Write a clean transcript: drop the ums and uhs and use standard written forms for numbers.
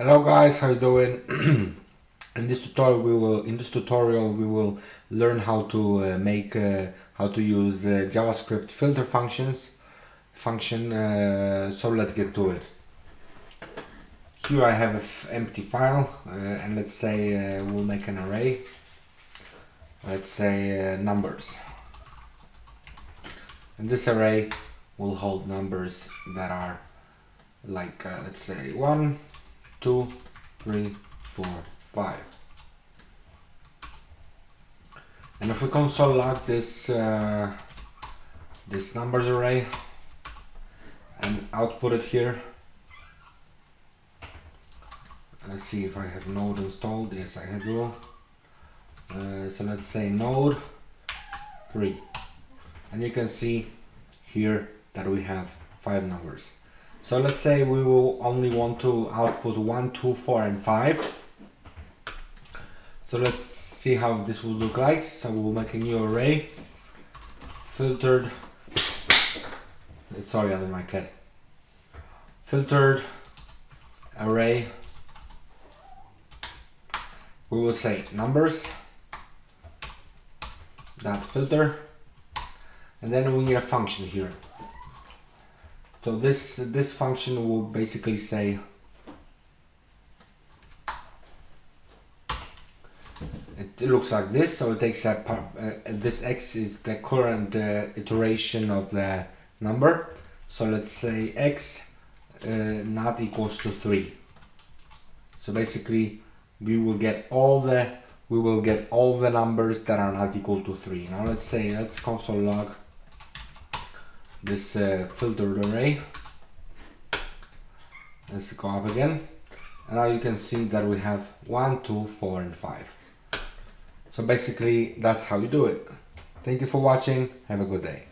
Hello guys, how you doing? In this tutorial we will learn how to how to use JavaScript filter function. So let's get to it. Here I have an empty file, and let's say we'll make an array. Let's say numbers. And this array will hold numbers that are like let's say 1, 2, 3, 4, 5. And if we console log this this numbers array and output it here, let's see if I have node installed. Yes, I do. So let's say node 3, and you can see here that we have 5 numbers. So let's say we will only want to output 1, 2, 4, and 5. So let's see how this will look like. So we'll make a new array, filtered. Sorry, under my cat. Filtered array. We will say numbers. That filter, and then we need a function here. So this function will basically say it looks like this. So it takes this x is the current iteration of the number. So let's say x not equals to 3. So basically we will get all the numbers that are not equal to 3. Now let's console log this filtered array. Let's go up again, and now you can see that we have 1, 2, 4, and 5. So basically that's how you do it. Thank you for watching. Have a good day.